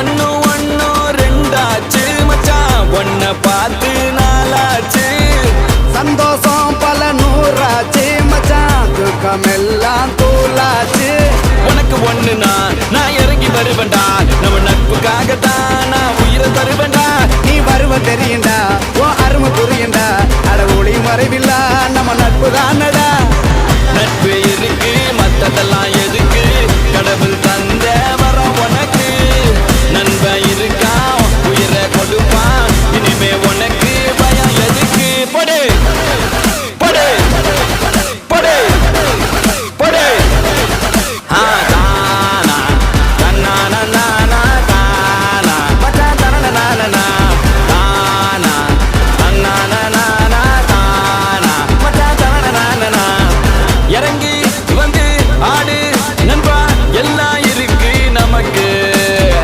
ஒன்னு ஒன்னு ரெண்டாச்சு மச்சான் ஒன்ன பார்த்து நாளாச்சு சந்தோஷம் பல நூறாச்சு மச்சான் துக்கமெல்லாம் தூளாச்சு உனக்கு ஒண்ணுனா நான் இறங்கி வருவேன்டா நம்ம நட்புக்காகத்தான் நான் உயிரை தருவேன்டா நீ வருவ தெரியுண்டா ஓ அருமை புரியுண்டா அட ஒளி மறைவில்